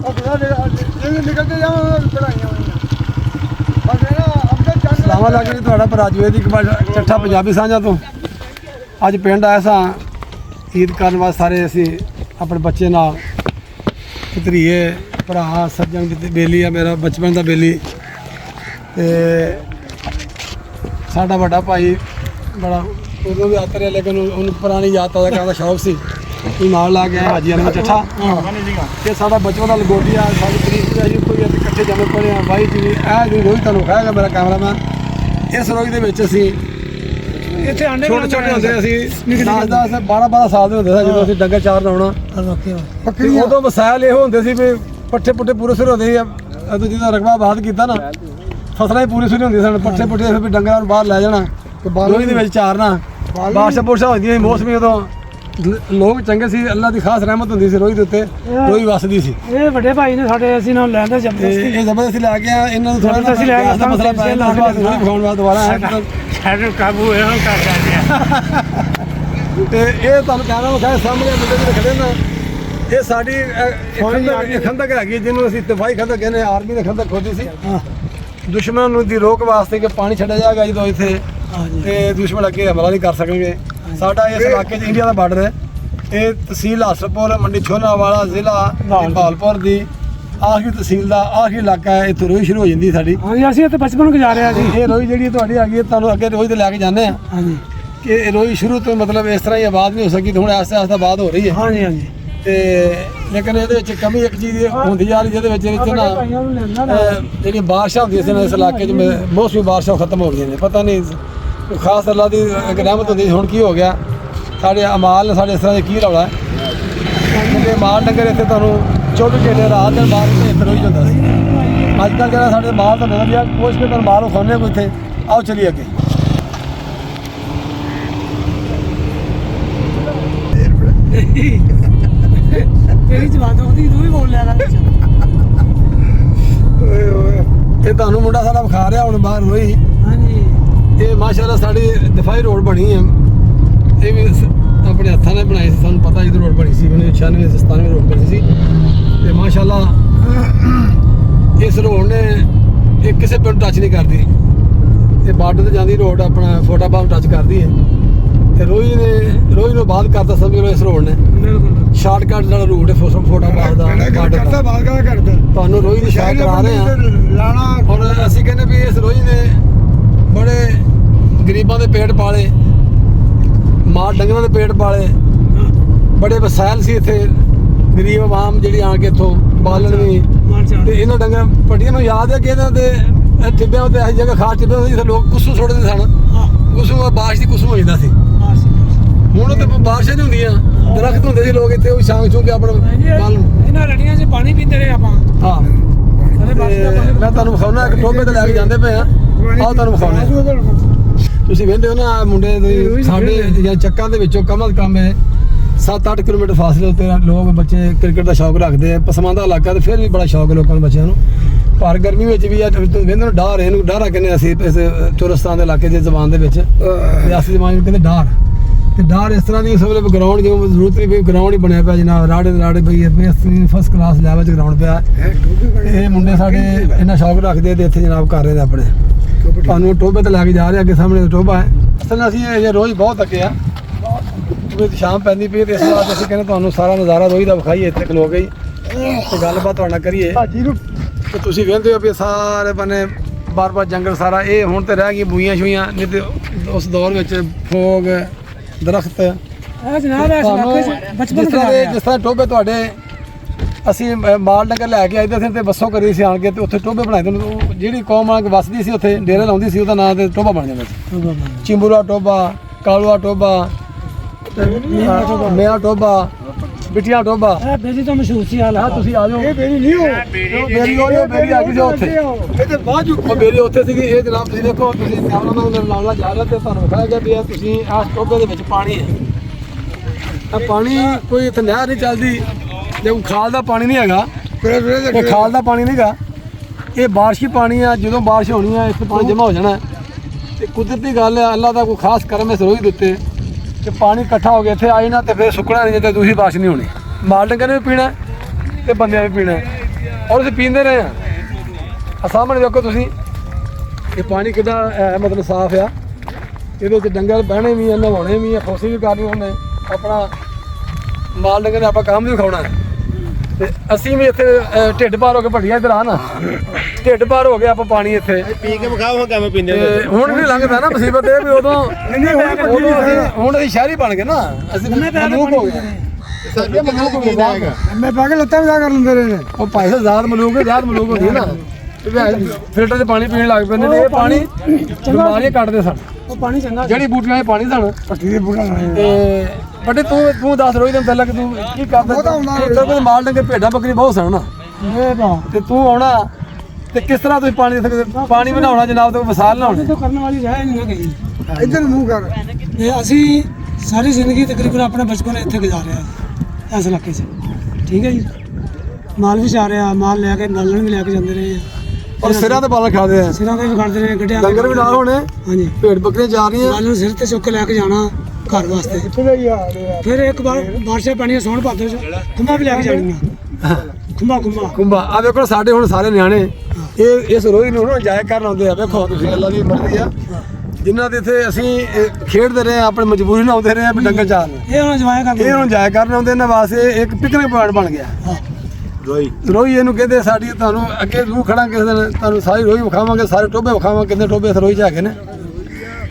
ਨਿਕਲਦੇ ਜਾਵਾਂ ਪੜਾਈਆਂ ਸਲਾਮਾਂ ਲੱਗ ਜੀ ਤੁਹਾਡਾ ਭਰਾ ਜਵੇਦੀਕ ਚੱਠਾ ਪੰਜਾਬੀ ਸਾਂਝਾ ਤੋਂ ਅੱਜ ਪਿੰਡ ਆਇਆ ਸਾਂ ਈਦ ਕਰਨ ਵਾਸਤੇ ਸਾਰੇ ਅਸੀਂ ਆਪਣੇ ਬੱਚੇ ਨਾਲ ਭਤਰੀਏ ਭਰਾ ਸੱਜਣ ਬੇਲੀ ਆ ਮੇਰਾ ਬਚਪਨ ਦਾ ਬੇਲੀ ਤੇ ਸਾਡਾ ਵੱਡਾ ਭਾਈ ਬੜਾ ਉਦੋਂ ਵੀ ਆਤਰਿਆ ਲੇਕਿਨ ਉਹਨੂੰ ਪੁਰਾਣੀ ਯਾਦ ਤਾਜ਼ਾ ਕਰਨ ਦਾ ਸ਼ੌਕ ਸੀ ਉਹ ਨਾਲ ਲਾ ਕੇ ਆਇਆ ਹਾਜੀ ਅਲਮ ਚੱਠਾ ਤੇ ਸਾਡਾ ਬਚਪਨ ਦਾ ਲਗੋਟੀਆ ਸਾਡੀ ਤਰੀਕ ਅਸੀਂ ਕੋਈ ਇਕੱਠੇ ਜਮੇ ਪੜੇ ਆ ਬਾਈ ਜੀ ਇਹ ਜੀ ਰੋਜ਼ ਤੁਹਾਨੂੰ ਖਾਏਗਾ ਮੇਰਾ ਕੈਮਰਾਮੈਨ ਇਸ ਰੋਜ਼ ਦੇ ਵਿੱਚ ਅਸੀਂ ਇੱਥੇ ਆਂਡੇ ਛੋਟੇ ਛੋਟੇ ਹੁੰਦੇ ਅਸੀਂ 10 12 ਸਾਲ ਦੇ ਹੁੰਦੇ ਸੀ ਜਦੋਂ ਅਸੀਂ ਡੰਗਰ ਚਾਰ ਲਾਉਣਾ ਉਦੋਂ ਵਸਾਇਲ ਇਹੋ ਹੁੰਦੇ ਸੀ ਵੀ ਪੱਠੇ ਪੁੱਠੇ ਪੂਰੇ ਸਿਰ ਹੁੰਦੇ ਸੀ ਜਦੋਂ ਜਿਹਦਾ ਰਕਬਾ ਬਾਦ ਕੀਤਾ ਨਾ ਫਸਲਾਂ ਹੀ ਪੂਰੀ ਸਿਰ ਹੁੰਦੀਆਂ ਸਨ ਪੱਠੇ ਪੁੱਠੇ ਵੀ ਡੰਗਰਾਂ ਨੂੰ ਬਾਹਰ ਲੈ ਜਾਣਾ ਤੇ ਬਾਲੋਈ ਦੇ ਵਿੱਚ ਚਾਰਨਾ ਬਾਰਿਸ਼ਾਂ ਬੁਰਸ਼ਾਂ ਹੁੰਦੀਆਂ ਸੀ ਮੌਸਮੀ ਉਦੋਂ ਲੋਕ ਚੰਗੇ ਸੀ ਅੱਲਾ ਦੀ ਖਾਸ ਰਹਿਮਤ ਹੁੰਦੀ ਸੀ ਰੋਈ ਦੇ ਉੱਤੇ ਰੋਈ ਵਸਦੀ ਸੀ ਇਹ ਵੱਡੇ ਭਾਈ ਨੇ ਸਾਡੇ ਅਸੀਂ ਨਾਲ ਲੈਂਦੇ ਜ਼ਬਰਦਸਤੀ ਇਹ ਜ਼ਬਰਦਸਤੀ ਲੈ ਕੇ ਆ ਇਹਨਾਂ ਨੂੰ ਥੋੜਾ ਅਸੀਂ ਲੈ ਕੇ ਮਸਲਾ ਪੈ ਗਿਆ ਰੋਈ ਵਿਖਾਉਣ ਵਾਸਤੇ ਦੁਬਾਰਾ ਸਾਡੇ ਕਾਬੂ ਇਹੋ ਕਰ ਸਕਦੇ ਤੇ ਇਹ ਤੁਹਾਨੂੰ ਕਹਿਣਾ ਵਿਖਾਇਆ ਸਾਹਮਣੇ ਮੁੰਡੇ ਜਿਹੜੇ ਖੜੇ ਨਾ ਇਹ ਸਾਡੀ ਖੰਦਕ ਹੈਗੀ ਜਿਹਨੂੰ ਅਸੀਂ ਦਫਾਈ ਖੰਦਕ ਕਹਿੰਦੇ ਆਰਮੀ ਨੇ ਖੰਦਕ ਖੋਦੀ ਸੀ ਦੁਸ਼ਮਣ ਨੂੰ ਦੀ ਰੋਕ ਵਾਸਤੇ ਕਿ ਪਾਣੀ ਛੱਡਿਆ ਜਾਏਗਾ ਜਦੋਂ ਇੱਥੇ ਤੇ ਦੁਸ਼ਮਣ ਅੱਗੇ ਹਮਲਾ ਨਹੀਂ ਕਰ ਸਕਣਗੇ ਸਾਡਾ ਇਸ ਇਲਾਕੇ 'ਚ ਇੰਡੀਆ ਦਾ ਬਾਰਡਰ ਹੈ ਇਹ ਤਹਿਸੀਲ ਹਾਸਰਪੁਰ ਮੰਡੀ ਛੋਨਾਵਾਲਾ ਜ਼ਿਲ੍ਹਾ ਭਾਲਪੁਰ ਦੀ ਆਖਰੀ ਤਹਿਸੀਲ ਦਾ ਆਖਰੀ ਇਲਾਕਾ ਹੈ ਇੱਥੇ ਰੋਈ ਸ਼ੁਰੂ ਹੋ ਜਾਂਦੀ ਸਾਡੀ ਹਾਂਜੀ ਅਸੀਂ ਇੱਥੇ ਬਚਪਨ ਗੁਜ਼ਾਰਿਆ ਜੀ ਇਹ ਰੋਈ ਜਿਹੜੀ ਤੁਹਾਡੀ ਹੈਗੀ ਤੁਹਾਨੂੰ ਅੱਗੇ ਰੋਈ ਤੇ ਲੈ ਕੇ ਜਾਂਦੇ ਆ ਹਾਂਜੀ ਕਿ ਰੋਈ ਸ਼ੁਰੂ ਤੋਂ ਮਤਲਬ ਇਸ ਤਰ੍ਹਾਂ ਹੀ ਆਬਾਦ ਨਹੀਂ ਹੋ ਸਕੀ ਹੁਣ ਆਸਤੇ ਆਸਤੇ ਆਬਾਦ ਹੋ ਰਹੀ ਹੈ ਹਾਂਜੀ ਹਾਂਜੀ ਤੇ ਲੇਕਿਨ ਇਹਦੇ ਵਿੱਚ ਕਮੀ ਇੱਕ ਚੀਜ਼ ਦੀ ਹੁੰਦੀ ਜਾ ਰਹੀ ਜਿਹਦੇ ਵਿੱਚ ਨਾ ਜਿਹੜੀਆਂ ਬਾਰਿਸ਼ਾਂ ਹੁੰਦੀਆਂ ਸੀ ਇਸ ਇਲਾਕੇ 'ਚ ਮੌਸਮੀ ਬਾਰਿਸ਼ਾਂ ਖਤਮ ਹੋ ਗਈਆਂ ਨੇ ਪਤਾ ਨਹੀਂ ਖਾਸ ਅੱਲਾ ਦੀ ਇੱਕ ਰਹਿਮਤ ਹੁੰਦੀ ਹੁਣ ਕੀ ਹੋ ਗਿਆ ਸਾਡੇ ਅਮਾਲ ਨੇ ਸਾਡੇ ਇਸ ਤਰ੍ਹਾਂ ਦੇ ਕੀ ਰੌਲਾ ਕਿਉਂਕਿ ਮਾਲ ਡੰਗਰ ਇੱਥੇ ਤੁਹਾਨੂੰ 24 ਘੰਟੇ ਰਾਤ ਦਿਨ ਬਾਹਰ ਇੱਥੇ ਰੋਈ ਜਾਂਦਾ ਸੀ ਅੱਜ ਕੱਲ੍ਹ ਜਿਹੜਾ ਸਾਡੇ ਮਾਲ ਤਾਂ ਮਿਲ ਗਿਆ ਕੋਸ਼ ਕੇ ਤੁਹਾਨੂੰ ਮਾਲ ਵਿਖਾਉਂਦੇ ਕੋਈ ਇੱਥੇ ਆਓ ਚਲੀਏ ਅੱਗੇ ਤੇਰੀ ਜਵਾਨ ਆਉਂਦੀ ਤੂੰ ਵੀ ਬੋਲ ਲਿਆ ਕਰ ਇਹ ਤੁਹਾਨੂੰ ਮੁੰਡਾ ਸਾਡਾ ਵਿਖਾ ਰਿਹਾ ਹੁਣ ਬਾਹਰ ਰੋਈ ਹਾਂਜੀ ਇਹ ਮਾਸ਼ਾਅੱਲਾ ਸਾਡੀ ਦਫਾਈ ਰੋਡ ਬਣੀ ਹੈ ਇਹ ਵੀ ਆਪਣੇ ਹੱਥਾਂ ਨਾਲ ਬਣਾਈ ਸੀ ਸਾਨੂੰ ਪਤਾ ਜਦੋਂ ਰੋਡ ਬਣੀ ਸੀ 96 97 ਰੋਡ ਬਣੀ ਸੀ ਤੇ ਮਾਸ਼ਾਅੱਲਾ ਇਸ ਰੋਡ ਨੇ ਇਹ ਕਿਸੇ ਪਿੰਡ ਟੱਚ ਨਹੀਂ ਕਰਦੀ ਇਹ ਬਾਰਡਰ ਤੇ ਜਾਂਦੀ ਰੋਡ ਆਪਣਾ ਫੋਟਾਬਾਦ ਟੱਚ ਕਰਦੀ ਹੈ ਤੇ ਰੋਈ ਨੂੰ ਬਾਅਦ ਕਰਦਾ ਸਮਝ ਲਓ ਇਸ ਰੋਡ ਨੇ ਬਿਲਕੁਲ ਸ਼ਾਰਟਕਟ ਜਿਹੜਾ ਰੂਟ ਹੈ ਫੋਟਾਬਾਦ ਦਾ ਬਾਰਡਰ ਦਾ ਤੁਹਾਨੂੰ ਰੋਈ ਦੀ ਸ਼ਾਇਦ ਕਰਾ ਰਹੇ ਹਾਂ ਔਰ ਅਸੀਂ ਕਹਿੰਦੇ ਵੀ ਇਸ ਰੋਈ ਨੇ ਬੜੇ ਗਰੀਬਾਂ ਦੇ ਪੇਟ ਪਾਲੇ ਮਾਲ ਡੰਗਰਾਂ ਦੇ ਪੇਟ ਪਾਲੇ ਬੜੇ ਵਸਾਇਲ ਸੀ ਇੱਥੇ ਗਰੀਬ ਆਵਾਮ ਜਿਹੜੀ ਆ ਕੇ ਇੱਥੋਂ ਬਾਲਣ ਵੀ ਤੇ ਇਹਨਾਂ ਡੰਗਰਾਂ ਪੱਟੀਆਂ ਨੂੰ ਯਾਦ ਹੈ ਕਿ ਇਹਨਾਂ ਦੇ ਟਿੱਬਿਆਂ ਉੱਤੇ ਐਸੀ ਜਗ੍ਹਾ ਖਾਸ ਟਿੱਬੇ ਹੁੰਦੇ ਜਿੱਥੇ ਲੋਕ ਕੁਸੂ ਸੁੱਟਦੇ ਸਨ ਕੁਸੂ ਬਾਰਿਸ਼ ਦੀ ਕੁਸੂ ਹੋ ਜਾਂਦਾ ਸੀ ਹੁਣ ਤੇ ਬਾਰਿਸ਼ਾਂ ਨਹੀਂ ਹੁੰਦੀਆਂ ਦਰਖਤ ਹੁੰਦੇ ਸੀ ਲੋਕ ਇੱਥੇ ਉਹ ਛਾਂ ਛੂ ਕੇ ਆਪਣਾ ਬਾਲਣ ਇਹਨਾਂ ਰੜੀਆਂ 'ਚ ਪਾਣੀ ਪੀਂਦੇ ਰਹੇ ਆਪਾਂ ਹਾਂ ਮੈਂ ਤੁਹਾਨੂੰ ਵਿਖਾਉਣਾ ਇੱਕ ਟੋਬੇ ਤੇ ਲੈ ਕੇ ਜਾਂਦੇ ਪਏ ਆ ਆਹ ਤੁਹਾਨੂੰ ਵਿਖਾਉਣਾ ਤੁਸੀਂ ਵੇਖਦੇ ਹੋ ਨਾ ਮੁੰਡੇ ਦੇ ਸਾਡੇ ਜਾਂ ਚੱਕਾਂ ਦੇ ਵਿੱਚੋਂ ਕਮ ਕਮ ਹੈ 7-8 ਕਿਲੋਮੀਟਰ ਫਾਸਲੇ ਉੱਤੇ ਲੋਕ ਬੱਚੇ ਕ੍ਰਿਕਟ ਦਾ ਸ਼ੌਕ ਰੱਖਦੇ ਆ ਪਸਮਾਨਦਾ ਇਲਾਕਾ ਤੇ ਫਿਰ ਵੀ ਬੜਾ ਸ਼ੌਕ ਹੈ ਲੋਕਾਂ ਨੂੰ ਬੱਚਿਆਂ ਨੂੰ ਪਰ ਗਰਮੀ ਵਿੱਚ ਵੀ ਵੇਖਦੇ ਨੂੰ ਡਾਰ ਇਹਨੂੰ ਡਾਰਾ ਕਹਿੰਦੇ ਅਸੀਂ ਇਸ ਚੁਰਸਤਾਨ ਦੇ ਇਲਾਕੇ ਦੀ ਜ਼ਬਾਨ ਦੇ ਵਿੱਚ ਰਿਆਸਤੀ ਜ਼ਬਾਨ ਨੂੰ ਕਹਿੰਦੇ ਡਾਰ ਤੇ ਡਾਰ ਇਸ ਤਰ੍ਹਾਂ ਦੀ ਇਸ ਵੇਲੇ ਗਰਾਊਂਡ ਜਿਵੇਂ ਜ਼ਰੂਰਤ ਨਹੀਂ ਪਈ ਗਰਾਊਂਡ ਹੀ ਬਣਿਆ ਪਿਆ ਜਨਾਬ ਰਾੜੇ ਬਈ ਫਸਟ ਕਲਾਸ ਲੈਵਲ 'ਚ ਗਰਾਊਂਡ ਪਿਆ ਇਹ ਮੁੰਡੇ ਸਾਡੇ ਇੰਨਾ ਸ਼ੌਕ ਰੱਖਦੇ ਤੇ ਇੱਥੇ ਜਨਾਬ ਕਰ ਰਹੇ ਨੇ ਆਪਣੇ ਤੁਹਾਨੂੰ ਟੋਬੇ ਤੇ ਲੈ ਕੇ ਜਾ ਰਹੇ ਅੱਗੇ ਸਾਹਮਣੇ ਟੋਬਾ ਹੈ ਅਸਲ ਅਸੀਂ ਇਹ ਰੋਜ਼ ਬਹੁਤ ਅੱਗੇ ਆ ਸ਼ਾਮ ਪੈਂਦੀ ਪਈ ਤੇ ਇਸ ਵਾਰ ਅਸੀਂ ਕਹਿੰਦੇ ਤੁਹਾਨੂੰ ਸਾਰਾ ਨਜ਼ਾਰਾ ਰੋਜ਼ ਦਾ ਵਿਖਾਈਏ ਇੱਥੇ ਖਲੋ ਗਈ ਤੇ ਗੱਲਬਾਤ ਤੁਹਾਡੇ ਨਾਲ ਕਰੀਏ ਤੇ ਤੁਸੀਂ ਵੇਖਦੇ ਹੋ ਵੀ ਸਾਰੇ ਬੰਨੇ ਬਾਰ ਜੰਗਲ ਸਾਰਾ ਇਹ ਹੁਣ ਤੇ ਰਹਿ ਗਈਆਂ ਬੂਈਆਂ ਛੂਈਆਂ ਨਹੀਂ ਤੇ ਉਸ ਦੌਰ ਵਿੱਚ ਫੋਗ ਦਰਖਤ ਜਨਾਬ ਬਚਪਨ ਜਿਸ ਤਰ੍ਹਾਂ ਟੋਬੇ ਤੁਹਾਡੇ ਅਸੀਂ ਮਾਲ ਡੰਗਰ ਲੈ ਕੇ ਆਈਦੇ ਸੀ ਤੇ ਬੱਸੋਂ ਕਰੀ ਸੀ ਆਣ ਕੇ ਤੇ ਉੱਥੇ ਟੋਬੇ ਬਣਾਏ ਤੇ ਜਿਹੜੀ ਕੌਮ ਆ ਕੇ ਵਸਦੀ ਸੀ ਉੱਥੇ ਡੇਰੇ ਲਾਉਂਦੀ ਸੀ ਉਹਦਾ ਨਾਂ ਤੇ ਟੋਬਾ ਬਣ ਜਾਂਦਾ ਸੀ ਚਿੰਬੂਰਾ ਟੋਬਾ ਕਾਲੂਆ ਟੋਬਾ ਮੇਰਾ ਟੋਬਾ ਬਿਟੀਆਂ ਟੋਬਾ ਇਹ ਬੇਰੀ ਤੋਂ ਮਸ਼ਹੂਰ ਸੀ ਹਾਲ ਤੁਸੀਂ ਆ ਜਾਓ ਇਹ ਬੇਰੀ ਨਹੀਂ ਹੋ ਬੇਰੀ ਆ ਗਈ ਸੀ ਉੱਥੇ ਇਹ ਤੇ ਬਾਅਦ ਉਹ ਬੇਰੀ ਉੱਥੇ ਸੀਗੀ ਇਹ ਜਨਾਬ ਤੁਸੀਂ ਦੇਖੋ ਤੁਸੀਂ ਕੈਮਰਾਮੈਨ ਨਾਲ ਲਾਉਣਾ ਜਾ ਰਿਹਾ ਤੇ ਤੁਹਾਨੂੰ ਵਿਖਾਇਆ ਗਿਆ ਵੀ ਤੁਸੀਂ ਆਸ ਟੋਬੇ ਦੇ ਵਿੱਚ ਪਾਣੀ ਹੈ ਆ ਪਾਣੀ ਕੋਈ ਇੱਥੇ ਨਹਿਰ ਨਹੀਂ ਚੱਲਦੀ ਜੇ ਖਾਲ ਦਾ ਪਾਣੀ ਨਹੀਂ ਹੈਗਾ ਇਹ ਖਾਲ ਦਾ ਪਾਣੀ ਨਹੀਂਗਾ ਇਹ ਬਾਰਿਸ਼ੀ ਪਾਣੀ ਆ ਜਦੋਂ ਬਾਰਿਸ਼ ਹੋਣੀ ਆ ਇੱਥੇ ਪਾਣੀ ਜਮ੍ਹਾਂ ਹੋ ਜਾਣਾ ਤੇ ਕੁਦਰਤੀ ਗੱਲ ਹੈ ਅੱਲਾ ਦਾ ਕੋਈ ਖਾਸ ਕਰਮ ਇਸ ਰੋਜ਼ ਦੇ ਉੱਤੇ ਕਿ ਪਾਣੀ ਇਕੱਠਾ ਹੋ ਗਿਆ ਇੱਥੇ ਆਈ ਨਾ ਤੇ ਫਿਰ ਸੁੱਕਣਾ ਨਹੀਂ ਜੇ ਦੂਸਰੀ ਬਾਰਿਸ਼ ਨਹੀਂ ਹੋਣੀ ਮਾਲ ਡੰਗਰ ਨੇ ਵੀ ਪੀਣਾ ਤੇ ਬੰਦਿਆਂ ਨੇ ਵੀ ਪੀਣਾ ਔਰ ਅਸੀਂ ਪੀਂਦੇ ਰਹੇ ਆ। ਆ ਸਾਹਮਣੇ ਦੇਖੋ ਤੁਸੀਂ, ਇਹ ਪਾਣੀ ਕਿੱਦਾਂ ਮਤਲਬ ਸਾਫ਼ ਆ। ਇਹਦੇ ਵਿੱਚ ਡੰਗਰ ਬਹਿਣੇ ਵੀ ਆ, ਨਹਾਉਣੇ ਵੀ ਆ, ਖੁਸ਼ੀ ਵੀ ਕਰਨੀ ਉਹਨੇ, ਆਪਣਾ ਮਾਲ ਡੰਗਰ ਨੇ ਆਪਾਂ ਕੰਮ ਵੀ ਖਾਣਾ। ਤੇ ਅਸੀਂ ਵੀ ਇੱਥੇ ਢਿੱਡ ਪਾਰ ਹੋ ਕੇ ਭੱਡੀਆਂ ਇੱਧਰ ਆ ਨਾ, ਢਿੱਡ ਪਾਰ ਹੋ ਗਿਆ ਆਪਾਂ ਪਾਣੀ ਇੱਥੇ ਪੀ ਕੇ ਵਿਖਾਓ ਕਿਵੇਂ ਪੀਂਦੇ ਤੇ ਹੁਣ ਵੀ ਲੰਘਦਾ ਨਾ ਮੁਸੀਬਤ ਇਹ ਵੀ ਉਦੋਂ ਹੁਣ ਅਸੀਂ ਸ਼ਹਿਰੀ ਬਣ ਗਏ ਨਾ, ਅਸੀਂ ਮਲੂਕ ਹੋ ਗਏ। ਸਾਡੇ ਮਲੂਕ ਹੋ ਗਏ ਮੈਂ ਪਾ ਕੇ ਲੱਤਾਂ ਵੀ ਕਰ ਲੈਂਦੇ ਰਹੇ ਨੇ। ਉਹ ਭਾਈ ਸਾਹਿਬ ਜ਼ਾਤ ਮਲੂਕ ਹੁੰਦੀ ਹੈ ਨਾ, ਫਿਲਟਰ 'ਚ ਪਾਣੀ ਪੀਣ ਲੱਗ ਪੈਂਦੇ ਨੇ। ਇਹ ਪਾਣੀ ਬਿਮਾਰੀਆਂ ਕੱਢਦੇ ਸਨ, ਉਹ ਪਾਣੀ ਚੰਗਾ ਜਿਹੜੀ ਬੂਟੀਆਂ 'ਚ ਪਾਣੀ ਸਨ। ਪੱਟੀ ਦੇ ਬੂਟਾ ਤੇ ਬੜੇ ਤੂੰ ਦੱਸ ਰੋਈ ਦਿਨ ਪਹਿਲਾਂ ਕਿ ਤੂੰ ਕੀ ਕਰਦਾ? ਮਾਲ ਡੰਗਰ ਭੇਡਾਂ ਬੱਕਰੀ ਬਹੁਤ ਸਨ ਨਾ, ਤੇ ਤੂੰ ਆਉਣਾ ਤੇ ਕਿਸ ਤਰ੍ਹਾਂ ਤੁਸੀਂ ਪਾਣੀ ਬਣਾਉਣਾ ਜਨਾਬ, ਤੇ ਵਿਸਾਲ ਨਾ ਹੋਣੇ ਕਰਨ ਵਾਲੀ ਹੈ ਨਹੀਂ ਗਈ। ਇੱਧਰ ਮੂੰਹ ਕਰ। ਤੇ ਅਸੀਂ ਸਾਰੀ ਜ਼ਿੰਦਗੀ ਤਕਰੀਬਨ ਆਪਣਾ ਬਚਪਨ ਇੱਥੇ ਗੁਜ਼ਾਰਿਆ ਇਸ ਇਲਾਕੇ 'ਚ, ਠੀਕ ਹੈ ਜੀ। ਮਾਲ ਵੀ ਚਾਰਿਆ, ਮਾਲ ਲੈ ਕੇ ਬਾਲਣ ਵੀ ਲੈ ਕੇ ਜਾਂਦੇ ਰਹੇ ਔਰ ਸਿਰਾਂ ਤੇ ਬਾਲਣ ਖਾਦੇ ਆ, ਸਿਰਾਂ ਤੇ ਵੀ ਖੜਦੇ ਰਹੇ, ਗੱਡਿਆਂ ਡੰਗਰ ਵੀ ਨਾਲ ਹੋਣੇ, ਹਾਂਜੀ। ਭੇਡ ਬੱਕਰੀਆਂ ਚਾਰ ਰਹੀਆਂ, ਬਾਲਣ ਸਿਰ ਤੇ ਚੁੱਕ ਕੇ ਲੈ ਕੇ ਜਾਣਾ ਘਰ ਵਾਸਤੇ। ਫਿਰ ਇੱਕ ਵਾਰ ਬਾਰਿਸ਼ਾਂ ਪੈਣੀਆਂ ਸੌਣ ਭਾਦੋ 'ਚ, ਖੁੰਬਾਂ ਵੀ ਲੈ ਕੇ ਜਾਣੀਆਂ, ਖੁੰਬਾਂ। ਆ ਵੇਖੋ ਸਾਡੇ ਹੁਣ ਸਾਰੇ ਨਿਆਣੇ ਇਹ ਇਸ ਰੋਈ ਨੂੰ ਹੁਣ ਜਾਇਆ ਕਰਨ ਆਉਂਦੇ ਆ। ਵੇਖੋ ਤੁਸੀਂ, ਅੱਲਾ ਦੀ ਮਰਜ਼ੀ ਆ, ਜਿਨ੍ਹਾਂ ਦੇ ਇੱਥੇ ਅਸੀਂ ਖੇਡਦੇ ਰਹੇ ਆ, ਆਪਣੀ ਮਜਬੂਰੀ ਨਾਲ ਆਉਂਦੇ ਰਹੇ ਆ ਵੀ ਡੰਗਰ ਚਾਰਨ। ਇਹ ਹੁਣ ਜਵਾਇਆ ਕਰਦੇ, ਇਹ ਹੁਣ ਜਾਇਆ ਕਰਨ ਆਉਂਦੇ, ਇਹਨਾਂ ਵਾਸਤੇ ਇੱਕ ਪਿਕਨਿਕ ਪੁਆਇੰਟ ਬਣ ਗਿਆ। ਰੋਈ ਇਹਨੂੰ ਕਹਿੰਦੇ। ਸਾਡੀ ਤੁਹਾਨੂੰ ਅੱਗੇ ਰੂਹ ਖੜਾ ਕਿਸੇ ਦਿਨ ਤੁਹਾਨੂੰ ਸਾਰੀ ਰੋਈ ਵਿਖਾਵਾਂਗੇ, ਸਾਰੇ ਟੋਬੇ ਵਿਖਾਵਾਂਗੇ, ਕਿੰਨੇ ਟੋਬੇ ਇਸ ਰੋਈ 'ਚ ਹੈਗੇ ਨੇ।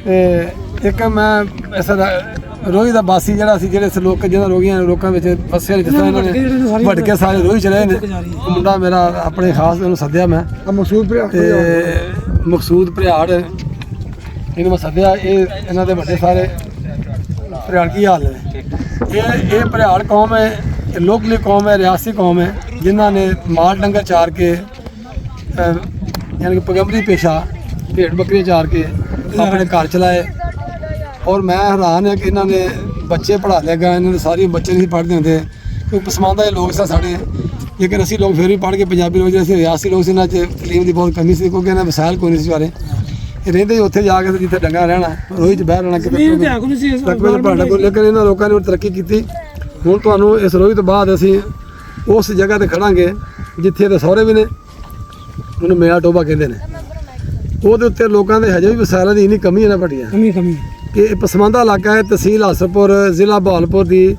ਤੇ ਇੱਕ ਮੈਂ ਇਸ ਰੋਈ ਦਾ ਬਾਸੀ ਜਿਹੜਾ ਸੀ, ਜਿਹੜੇ ਲੋਕ ਜਿਹਨਾਂ ਲੋਕਾਂ ਵਿੱਚ ਫਸੇ, ਜਿਸ ਤਰ੍ਹਾਂ ਇਹਨਾਂ ਨੇ ਵੱਢ ਕੇ ਸਾਰੇ ਰੋਈ 'ਚ ਰਹੇ ਨੇ। ਉਹ ਮੁੰਡਾ ਮੇਰਾ ਆਪਣੇ ਖਾਸ ਉਹਨੂੰ ਸੱਦਿਆ ਮੈਂ, ਮਕਸੂਦ ਭਰਿਆੜ, ਇਹਨੂੰ ਮੈਂ ਸੱਦਿਆ। ਇਹਨਾਂ ਦੇ ਵੱਡੇ ਸਾਰੇ ਭਰਿਆੜ ਕੀ ਹਾਲ ਨੇ? ਇਹ ਭਰਿਆੜ ਕੌਮ ਹੈ, ਲੋਕਲੀ ਕੌਮ ਹੈ, ਰਿਆਸਤੀ ਕੌਮ ਹੈ, ਜਿਨ੍ਹਾਂ ਨੇ ਮਾਲ ਡੰਗਰ ਚਾਰ ਕੇ ਯਾਨੀ ਕਿ ਪੈਗੰਬਰੀ ਪੇਸ਼ਾ ਭੇਡ ਬੱਕਰੀਆਂ ਚਾਰ ਕੇ ਆਪਣੇ ਘਰ ਚਲਾਏ। ਔਰ ਮੈਂ ਹੈਰਾਨ ਹਾਂ ਕਿ ਇਹਨਾਂ ਨੇ ਬੱਚੇ ਪੜ੍ਹਾ ਲਿਆ ਗਾ, ਇਹਨਾਂ ਦੇ ਸਾਰੇ ਬੱਚੇ ਨਹੀਂ ਪੜ੍ਹਦੇ ਹੁੰਦੇ, ਕਿਉਂਕਿ ਪਸਮਾਨਦਾ ਇਹ ਲੋਕ ਸਨ ਸਾਡੇ। ਲੇਕਿਨ ਅਸੀਂ ਲੋਕ ਫਿਰ ਵੀ ਪੜ੍ਹ ਕੇ, ਪੰਜਾਬੀ ਲੋਕ ਜਿਹੜੇ ਅਸੀਂ ਰਿਆਸਤੀ ਲੋਕ ਸੀ, ਇਹਨਾਂ 'ਚ ਤਲੀਮ ਦੀ ਬਹੁਤ ਕਮੀ ਸੀ, ਕਿਉਂਕਿ ਇਹਨਾਂ ਵਸਾਇਲ ਕੋਈ ਨਹੀਂ ਸੀ ਬਾਰੇ। ਇਹ ਰਹਿੰਦੇ ਉੱਥੇ ਜਾ ਕੇ ਜਿੱਥੇ ਡੰਗਾ ਰਹਿਣਾ, ਰੋਈ 'ਚ ਬਹਿ ਰਹਿਣਾ ਕਿਤੇ ਰਕਬੇ 'ਚ ਪੜ੍ਹਨਾ ਕੋਈ। ਲੇਕਿਨ ਇਹਨਾਂ ਲੋਕਾਂ ਨੇ ਤਰੱਕੀ ਕੀਤੀ। ਹੁਣ ਤੁਹਾਨੂੰ ਇਸ ਰੋਈ ਤੋਂ ਬਾਅਦ ਅਸੀਂ ਉਸ ਜਗ੍ਹਾ ਤੇ ਖੜਾਂਗੇ ਜਿੱਥੇ ਦੇ ਸਹੁਰੇ ਵੀ ਨੇ, ਉਹਨੂੰ ਮੇਰਾ ਟੋਬਾ ਕਹਿੰਦੇ ਨੇ। ਉਹਦੇ ਉੱਤੇ ਲੋਕਾਂ ਦੇ ਹਜੇ ਵੀ ਵਸਾਇਲਾਂ ਦੀ ਇੰਨੀ ਕਮੀ ਹੈ ਨਾ ਵੱਡੀਆਂ, ਕਮੀ ਕਿ ਇਹ ਪਸਮੰਦਾ ਇਲਾਕਾ ਹੈ। ਤਹਿਸੀਲ ਹਾਸਲਪੁਰ, ਜ਼ਿਲ੍ਹਾ ਬਹਾਵਲਪੁਰ ਦੀ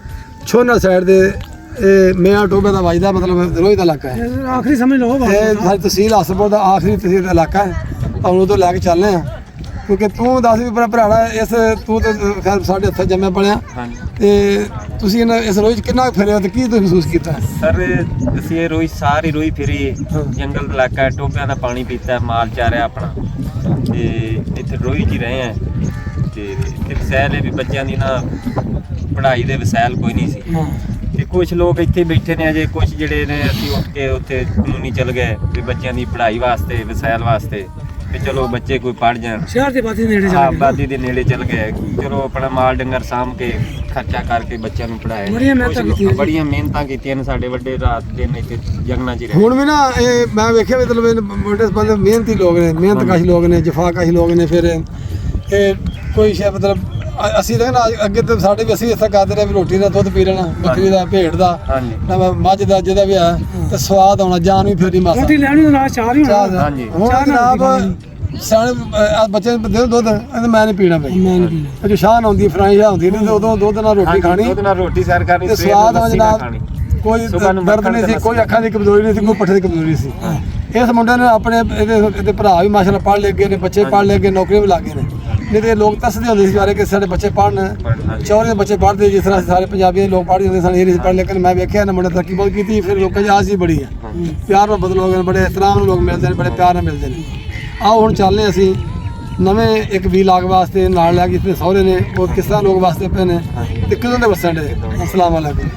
ਛੋਨਾ ਸਾਈਡ ਦੇ ਇਹ ਮੇਰਾ ਟੋਬੇ ਦਾ ਵੱਜਦਾ ਮਤਲਬ ਰੋਈ ਦਾ ਇਲਾਕਾ ਹੈ। ਆਖਰੀ ਸਮਝ ਲਓ, ਇਹ ਸਾਡੀ ਤਹਿਸੀਲ ਹਾਸਲਪੁਰ ਦਾ ਆਖਰੀ ਤਹਿਸੀਲ ਦਾ ਇਲਾਕਾ ਹੈ। ਤੁਹਾਨੂੰ ਉਦੋਂ ਲੈ ਕੇ ਚੱਲਦੇ ਆ, ਕਿਉਂਕਿ ਤੂੰ ਦੱਸ ਵੀ ਬੜਾ ਭਰਾੜਾ ਤੂੰ ਤਾਂ ਖੈਰ ਸਾਡੇ ਹੱਥਾਂ ਜੰਮਿਆ ਪਲਿਆ। ਤੇ ਤੁਸੀਂ ਇਸ ਰੋਈ 'ਚ ਕਿੰਨਾ ਫਿਰੇ ਹੋ ਤੇ ਕੀ ਤੁਸੀਂ ਮਹਿਸੂਸ ਕੀਤਾ? ਸਰ ਅਸੀਂ ਇਹ ਰੋਈ ਸਾਰੀ ਰੋਈ ਫਿਰੀ, ਜੰਗਲ ਇਲਾਕਾ ਹੈ, ਟੋਬਿਆਂ ਦਾ ਪਾਣੀ ਪੀਤਾ, ਮਾਲ ਚਾਰਿਆ ਆਪਣਾ, ਤੇ ਇੱਥੇ ਰੋਈ 'ਚ ਹੀ ਰਹੇ ਆ। ਤੇ ਇੱਥੇ ਵਸੈਲ ਹੈ ਵੀ ਬੱਚਿਆਂ ਦੀ ਨਾ ਪੜ੍ਹਾਈ ਦੇ ਵਸੈਲ ਕੋਈ ਨਹੀਂ ਸੀ। ਤੇ ਕੁਝ ਲੋਕ ਇੱਥੇ ਬੈਠੇ ਨੇ ਅਜੇ, ਕੁਝ ਜਿਹੜੇ ਨੇ ਅਸੀਂ ਉੱਠ ਕੇ ਉੱਥੇ ਕਾਨੂੰਨੀ ਚਲ ਗਏ ਵੀ ਬੱਚਿਆਂ ਦੀ ਪੜ੍ਹਾਈ ਵਾਸਤੇ, ਵਸੈਲ ਵਾਸਤੇ, ਵੀ ਚਲੋ ਬੱਚੇ ਕੋਈ ਪੜ੍ਹ ਜਾਣ। ਸ਼ਹਿਰ ਦੇ ਬਾਦੀ ਨੇੜੇ ਆਬਾਦੀ ਦੇ ਨੇੜੇ ਚਲ ਗਏ, ਚਲੋ ਆਪਣਾ ਮਾਲ ਡੰਗਰ ਸਾਂਭ ਕੇ ਖਰਚਾ ਕਰਕੇ ਬੱਚਿਆਂ ਨੂੰ ਪੜ੍ਹਾਇਆ। ਬੜੀਆਂ ਮਿਹਨਤਾਂ ਕੀਤੀਆਂ ਨੇ ਸਾਡੇ ਵੱਡੇ, ਰਾਤ ਦਿਨ ਇੱਥੇ ਜੰਗਲਾਂ 'ਚ ਰਹੇ। ਹੁਣ ਵੀ ਨਾ ਇਹ ਮੈਂ ਵੇਖਿਆ ਵੀ ਮਤਲਬ ਵੱਡੇ ਬੰਦੇ ਮਿਹਨਤੀ ਲੋਕ ਨੇ, ਮਿਹਨਤਕਸ਼ ਲੋਕ ਨੇ, ਜਫਾਕਸ਼ ਲੋਕ ਨੇ। ਫਿਰ ਇਹ ਕੋਈ ਸ਼ਾਇਦ ਮਤਲਬ ਅਸੀਂ ਤਾਂ ਨਾ ਅੱਗੇ ਤਾਂ ਸਾਡੇ ਵੀ ਅਸੀਂ ਇੱਥੇ ਕਰਦੇ ਰਹੇ ਵੀ ਰੋਟੀ ਦਾ ਦੁੱਧ ਪੀ ਲੈਣਾ, ਬੱਕਰੀ ਦਾ, ਭੇਡ ਦਾ, ਮੱਝ ਦਾ, ਜਿਹਦਾ ਵੀ ਆ, ਤੇ ਸਵਾਦ ਆਉਣਾ, ਜਾਨ ਵੀ ਫੇਰੀ ਮਾਸਾ ਰੋਟੀ ਲੈਣੀ ਨਾਲ ਚਾਹ ਹੀ ਹੋਣਾ। ਹੁਣ ਜਨਾਬ ਸਾਡੇ ਬੱਚੇ ਦੇ ਦੁੱਧ ਮੈਂ ਨਹੀਂ ਪੀਣਾ ਬਈ, ਜੋ ਸ਼ਾਹ ਆਉਂਦੀ ਫਰਾਈ ਸ਼ਾਹ ਹੁੰਦੀ ਨੇ, ਉਦੋਂ ਦੁੱਧ ਨਾਲ ਰੋਟੀ ਖਾਣੀ, ਉਹਦੇ ਨਾਲ ਰੋਟੀ ਸੈਰ ਕਰਨੀ, ਤੇ ਸਵਾਦ ਆ ਜਨਾਬ। ਕੋਈ ਦਰਦ ਨਹੀਂ ਸੀ, ਕੋਈ ਅੱਖਾਂ ਦੀ ਕਮਜ਼ੋਰੀ ਨਹੀਂ ਸੀ, ਕੋਈ ਪੱਠੇ ਦੀ ਕਮਜ਼ੋਰੀ ਨਹੀਂ ਸੀ। ਇਸ ਮੁੰਡੇ ਨੇ ਆਪਣੇ ਇਹਦੇ ਭਰਾ ਵੀ ਮਾਸ਼ਾਅੱਲਾ ਪੜ੍ਹ ਲੈ ਗਏ ਨੇ, ਬੱਚੇ ਪੜ੍ਹ ਲੈ ਗਏ, ਨੌਕਰੀਆਂ ਵੀ ਲੱਗ ਗਏ ਨੇ। ਨਹੀਂ ਤੇ ਲੋਕ ਦੱਸਦੇ ਹੁੰਦੇ ਸੀ ਬਾਰੇ ਕਿ ਸਾਡੇ ਬੱਚੇ ਪੜ੍ਹਨ, ਚੌਰੇ ਦੇ ਬੱਚੇ ਪੜ੍ਹਦੇ, ਜਿਸ ਤਰ੍ਹਾਂ ਸਾਰੇ ਪੰਜਾਬੀ ਦੇ ਲੋਕ ਪੜ੍ਹਦੇ ਹੁੰਦੇ ਸਨ, ਇਹ ਨਹੀਂ ਪੜ੍ਹ। ਲੇਕਿਨ ਮੈਂ ਵੇਖਿਆ ਨਾ ਮੁੰਡੇ ਤਰੱਕੀ ਬਹੁਤ ਕੀਤੀ। ਫਿਰ ਲੋਕਾਂ 'ਚ ਆਸ ਹੀ ਬੜੀ ਹੈ, ਪਿਆਰ ਨਾਲ ਬਦਲੋਗੇ ਨੇ, ਬੜੇ ਇਤਰਾਮ ਨਾਲ ਲੋਕ ਮਿਲਦੇ ਨੇ, ਬੜੇ ਪਿਆਰ ਨਾਲ ਮਿਲਦੇ ਨੇ। ਆਓ ਹੁਣ ਚੱਲਦੇ ਅਸੀਂ ਨਵੇਂ ਇੱਕ ਵੀਲਾਗ ਵਾਸਤੇ ਨਾਲ ਲੈ ਕੇ, ਜਿੱਥੇ ਸਹੁਰੇ ਨੇ ਉਹ ਕਿਸ ਤਰ੍ਹਾਂ ਲੋਕ ਵਾਸਤੇ ਪਏ ਨੇ ਤੇ ਕਿਦੋਂ ਦੇ ਵਸਣ ਦੇ। ਅਸਲਾਮ ਵਾਲੇਕੁਮ।